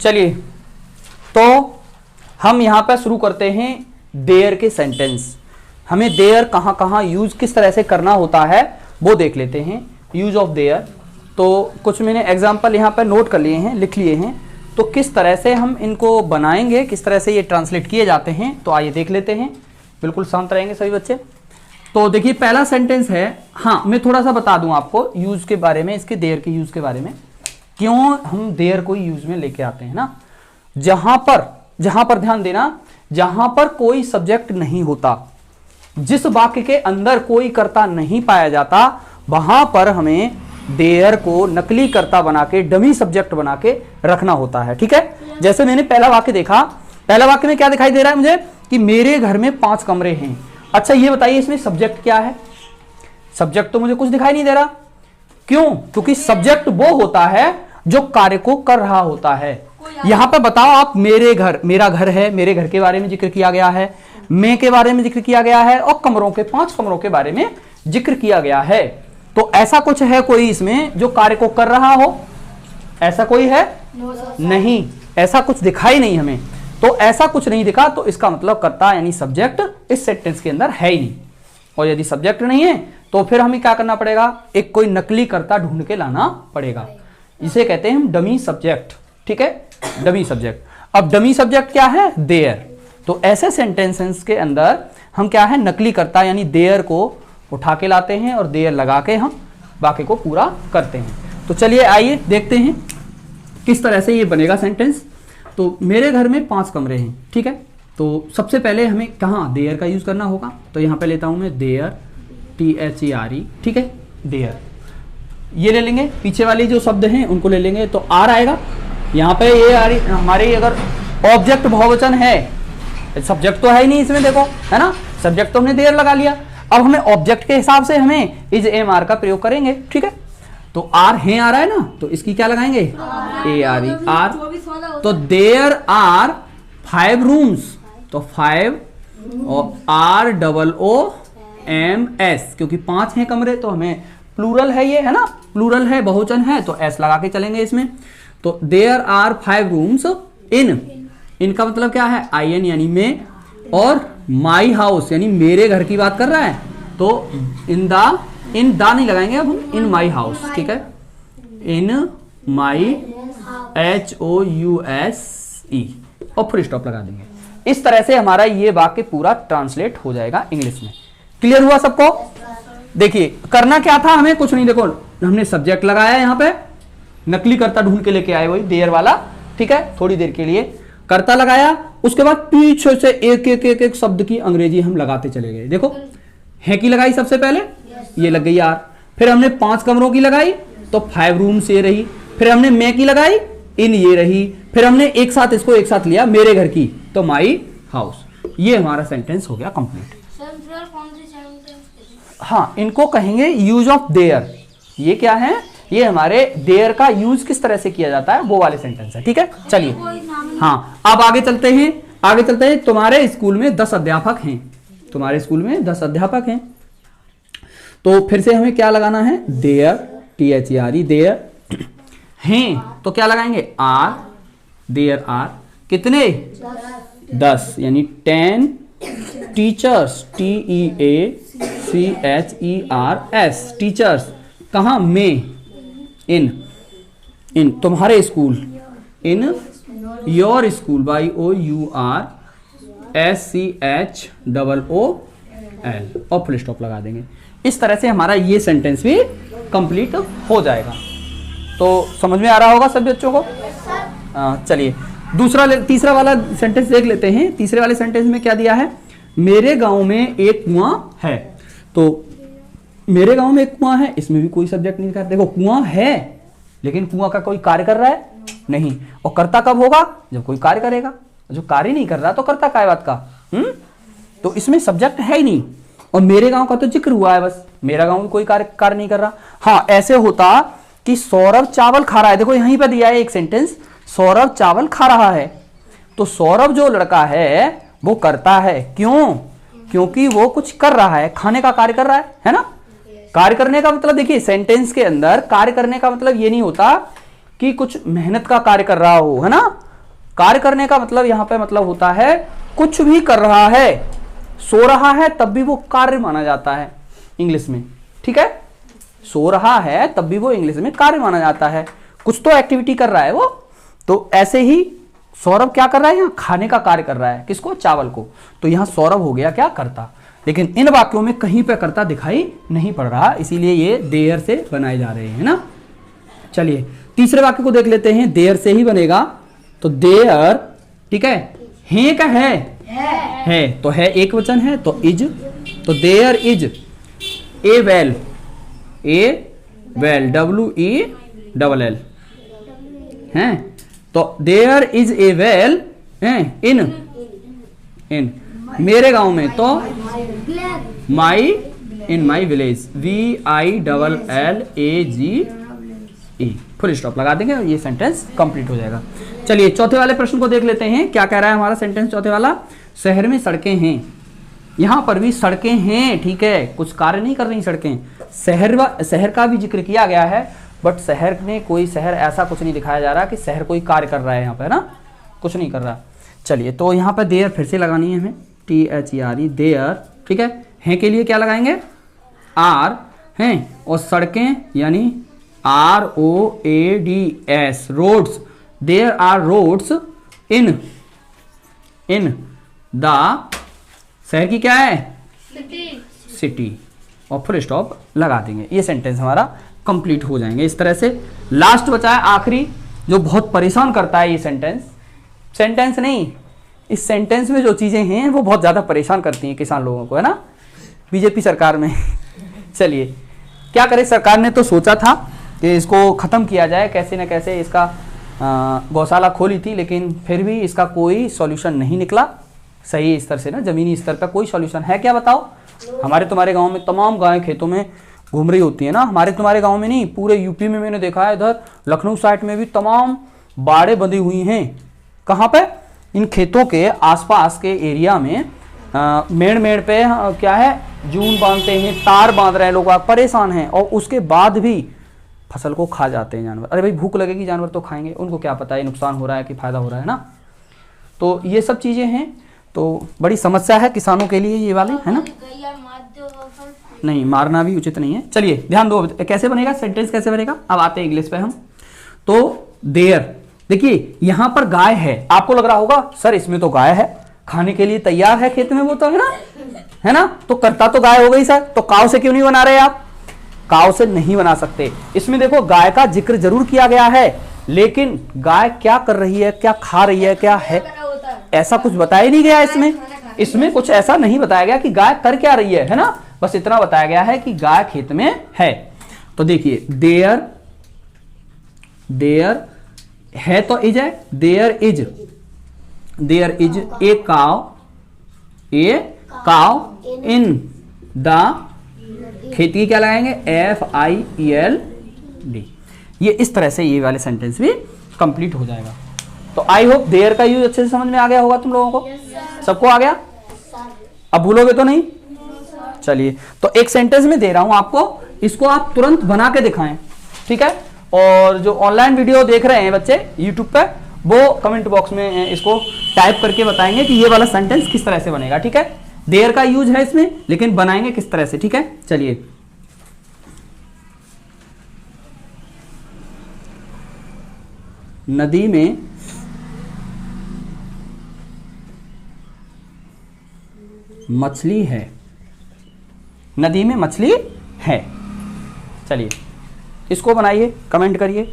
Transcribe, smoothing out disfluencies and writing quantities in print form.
चलिए तो हम यहां पर शुरू करते हैं देयर के सेंटेंस। हमें देयर कहां कहां यूज किस तरह से करना होता है वो देख लेते हैं। यूज ऑफ देयर, तो कुछ मैंने एग्जांपल यहां पर नोट कर लिए हैं, लिख लिए हैं। तो किस तरह से हम इनको बनाएंगे, किस तरह से ये ट्रांसलेट किए जाते हैं, तो आइए देख लेते हैं। बिल्कुल शांत रहेंगे सभी बच्चे। तो देखिए पहला सेंटेंस है, हाँ मैं थोड़ा सा बता दूं आपको यूज के बारे में, इसके देयर के यूज के बारे में, क्यों हम देयर को यूज में लेके आते हैं ना। जहां पर ध्यान देना, जहां पर कोई सब्जेक्ट नहीं होता, जिस वाक्य के अंदर कोई कर्ता नहीं पाया जाता, वहां पर हमें देयर को नकली कर्ता बना के, डमी सब्जेक्ट बना के रखना होता है। ठीक है, जैसे मैंने पहला वाक्य देखा, पहला वाक्य में क्या दिखाई दे रहा है मुझे कि मेरे घर में 5 कमरे हैं। अच्छा ये बताइए इसमें सब्जेक्ट क्या है? सब्जेक्ट तो मुझे कुछ दिखाई नहीं दे रहा। क्यों? क्योंकि सब्जेक्ट वो होता है जो कार्य को कर रहा होता है। यहां पर बताओ आप, मेरे घर, मेरा घर है, मेरे घर के बारे में जिक्र किया गया है, मैं के बारे में जिक्र किया गया है, और कमरों के 5 कमरों के बारे में जिक्र किया गया है। तो ऐसा कुछ है कोई इसमें जो कार्य को कर रहा हो? ऐसा कोई है? नहीं, ऐसा कुछ दिखाई नहीं हमें। तो ऐसा कुछ नहीं दिखा तो इसका मतलब कर्ता यानी सब्जेक्ट इस सेंटेंस के अंदर है ही नहीं। और यदि सब्जेक्ट नहीं है तो फिर हमें क्या करना पड़ेगा? एक कोई नकली कर्ता ढूंढ के लाना पड़ेगा। इसे कहते हैं हम डमी सब्जेक्ट। ठीक है, डमी सब्जेक्ट। अब डमी सब्जेक्ट क्या है? देयर। तो ऐसे सेंटेंसेस के अंदर हम क्या है, नकली कर्ता यानी देयर को उठा के लाते हैं और देयर लगा के हम वाक्य को पूरा करते हैं। तो चलिए आइए देखते हैं किस तरह से ये बनेगा सेंटेंस। तो मेरे घर में 5 कमरे हैं। ठीक है, तो सबसे पहले हमें कहाँ देयर का यूज करना होगा? तो यहाँ पे लेता हूं मैं देयर, THERE। ठीक है, देयर ये ले लेंगे, पीछे वाली जो शब्द हैं उनको ले लेंगे तो आर आएगा। यहाँ पे ये हमारे अगर ऑब्जेक्ट बहुवचन है, सब्जेक्ट तो है ही नहीं इसमें, देखो है ना, सब्जेक्ट तो हमने देयर लगा लिया। अब हमें ऑब्जेक्ट के हिसाब से हमें इज एम आर का प्रयोग करेंगे। ठीक है, तो आर है आ रहा है ना, तो इसकी क्या लगाएंगे? ARE, आर। तो देयर आर 5 रूम्स, तो 5 और ROOMS, क्योंकि 5 हैं कमरे तो हमें प्लूरल है ये, है ना, प्लूरल है, बहुवचन है, तो एस लगा के चलेंगे इसमें। तो देयर आर 5 रूम्स इनका मतलब क्या है? IN यानी में, और माई हाउस यानी मेरे घर की बात कर रहा है, तो इन दा नहीं लगाएंगे अब हम, इन माई हाउस। ठीक है, इन माई HOUSE और फुल स्टॉप लगा देंगे। इस तरह से हमारा ये वाक्य पूरा ट्रांसलेट हो जाएगा इंग्लिश में। क्लियर हुआ सबको? देखिए करना क्या था हमें, कुछ नहीं, देखो हमने सब्जेक्ट लगाया यहाँ पे, नकली कर्ता ढूंढ के लेके आए वही देयर वाला। ठीक है, थोड़ी देर के लिए कर्ता लगाया, उसके बाद पीछे से एक शब्द की अंग्रेजी हम लगाते चले गए। देखो है की लगाई सबसे पहले, ये लग गई आर, फिर हमने 5 कमरों की लगाई तो 5 रूम्स ये रही, फिर हमने मैं की लगाई, इन ये रही, फिर हमने एक साथ इसको एक साथ लिया मेरे घर की, तो माई हाउस। ये हमारा सेंटेंस हो गया कंप्लीट। हाँ, इनको कहेंगे यूज ऑफ देयर। ये क्या है? ये हमारे देयर का यूज किस तरह से किया जाता है वो वाले सेंटेंस है। ठीक है, चलिए हाँ अब आगे चलते हैं। तुम्हारे स्कूल में 10 अध्यापक हैं, तुम्हारे स्कूल में 10 अध्यापक हैं, तो फिर से हमें क्या लगाना है? देयर, THERE, देयर हैं तो क्या लगाएंगे? आर, देयर आर कितने? 10 यानी 10 टीचर्स, TEACHERS, टीचर्स। कहां? में, इन तुम्हारे school, in your school, YOURSCHOOL और फुल स्टॉप लगा देंगे। इस तरह से हमारा ये सेंटेंस भी कंप्लीट हो जाएगा। तो समझ में आ रहा होगा सभी बच्चों को? चलिए तीसरा वाला सेंटेंस देख लेते हैं। तीसरे वाले सेंटेंस में क्या दिया है? मेरे गांव में एक कुआं है। तो मेरे गांव में एक कुआं है, इसमें भी कोई सब्जेक्ट नहीं कर। देखो कुआं है लेकिन कुआं का कोई कार्य कर रहा है नहीं, और करता कब होगा? जब कोई कार्य करेगा। जो कार्य नहीं कर रहा तो करता काय बात का? तो इसमें सब्जेक्ट है ही नहीं, और मेरे गांव का तो जिक्र हुआ है बस, मेरा गांव में कोई कार्य नहीं कर रहा। हाँ, ऐसे होता कि सौरभ चावल खा रहा है। देखो यहीं पर दिया है एक सेंटेंस, सौरभ चावल खा रहा है, तो सौरभ जो लड़का है वो करता है। क्यों? क्योंकि वो कुछ कर रहा है, खाने का कार्य कर रहा है ना। कार्य करने का मतलब देखिए सेंटेंस के अंदर कार्य करने का मतलब ये नहीं होता कि कुछ मेहनत का कार्य कर रहा हो, है ना। कार्य करने का मतलब यहां पे मतलब होता है कुछ भी कर रहा है, सो रहा है तब भी वो कार्य माना जाता है इंग्लिश में, ठीक है। सो रहा है तब भी वो इंग्लिश में कार्य माना जाता है, कुछ तो एक्टिविटी कर रहा है वो। तो ऐसे ही सौरभ क्या कर रहा है, यहाँ खाने का कार्य कर रहा है, किसको, चावल को। तो यहाँ सौरभ हो गया क्या, कर्ता। लेकिन इन वाक्यों में कहीं पे कर्ता दिखाई नहीं पड़ रहा, इसीलिए ये देयर से बनाए जा रहे हैं ना। चलिए तीसरे वाक्य को देख लेते हैं, देयर से ही बनेगा। तो देयर, ठीक है, है का है तो है एक वचन है तो इज, तो there is a well, WELL है। तो there is a well in मेरे गांव में, तो in my village, VILLAGE, full stop लगा देंगे और ये सेंटेंस कंप्लीट हो जाएगा। चलिए चौथे वाले प्रश्न को देख लेते हैं, क्या कह रहा है हमारा सेंटेंस चौथे वाला। शहर में सड़कें हैं, यहां पर भी सड़कें हैं, ठीक है, कुछ कार्य नहीं कर रही सड़कें। शहर का भी जिक्र किया गया है, बट शहर में कोई शहर ऐसा कुछ नहीं दिखाया जा रहा कि शहर कोई कार्य कर रहा है यहाँ पे, ना, कुछ नहीं कर रहा। चलिए तो यहाँ पर देयर फिर से लगानी है हमें, THERE, देयर, ठीक है के लिए क्या लगाएंगे, आर हैं, और सड़कें यानी ROADS, roads. There are roads in the, शहर की क्या है, सिटी, और फुल स्टॉप लगा देंगे। ये सेंटेंस हमारा कंप्लीट हो जाएंगे इस तरह से। लास्ट बचा है आखिरी, जो बहुत परेशान करता है ये सेंटेंस नहीं, इस सेंटेंस में जो चीजें हैं वो बहुत ज्यादा परेशान करती हैं किसान लोगों को, है ना, बीजेपी सरकार में। चलिए क्या करे, सरकार ने तो सोचा था कि इसको खत्म किया जाए कैसे न कैसे, इसका गौशाला खोली थी, लेकिन फिर भी इसका कोई सॉल्यूशन नहीं निकला सही स्तर से, ना, जमीनी स्तर पर कोई सॉल्यूशन है क्या, बताओ। हमारे तुम्हारे गांव में तमाम गायें खेतों में घूम रही होती है ना, हमारे तुम्हारे गांव में नहीं, पूरे यूपी में मैंने देखा है, इधर लखनऊ साइड में भी तमाम बाड़े बंधी हुई हैं। कहाँ पे, इन खेतों के आसपास के एरिया में मेड़ पे क्या है, जून बांधते हैं, तार बांध रहे हैं लोग, परेशान हैं, और उसके बाद भी फसल को खा जाते हैं जानवर। अरे भाई भूख लगेगी, जानवर तो खाएंगे, उनको क्या पता है नुकसान हो रहा है कि फायदा हो रहा है ना। तो ये सब चीजें हैं, तो बड़ी समस्या है किसानों के लिए ये वाली, है ना। नहीं, मारना भी उचित नहीं है। चलिए ध्यान दो, कैसे बनेगा सेंटेंस, कैसे बनेगा। अब आते हैं इंग्लिश पे हम। तो देयर, देखिए यहां पर गाय है, आपको लग रहा होगा सर इसमें तो गाय है, खाने के लिए तैयार है खेत में वो, तो है ना, तो करता तो गाय हो गई सर, तो काव से क्यों नहीं बना रहे आप, काव से नहीं बना सकते। इसमें देखो गाय का जिक्र जरूर किया गया है, लेकिन गाय क्या कर रही है, क्या खा रही है, क्या है, ऐसा कुछ बताया नहीं गया इसमें कुछ ऐसा नहीं बताया गया कि गाय कर क्या रही है ना, बस इतना बताया गया है कि गाय खेत में है। तो देखिए देयर है तो इज है, देयर इज ए काव इन द, खेती क्या लगाएंगे, FIELD। ये इस तरह से ये वाले सेंटेंस भी कंप्लीट हो जाएगा। तो आई होप देयर का यूज अच्छे से समझ में आ गया होगा तुम लोगों को, सबको आ गया, अब भूलोगे तो नहीं। चलिए तो एक सेंटेंस में दे रहा हूं आपको, इसको आप तुरंत बना के दिखाएं, ठीक है। और जो ऑनलाइन वीडियो देख रहे हैं बच्चे यूट्यूब पे, वो कमेंट बॉक्स में इसको टाइप करके बताएंगे कि ये वाला सेंटेंस किस तरह से बनेगा, ठीक है। देयर का यूज है इसमें, लेकिन बनाएंगे किस तरह से, ठीक है। चलिए नदी में मछली है, नदी में मछली है। चलिए इसको बनाइए, कमेंट करिए।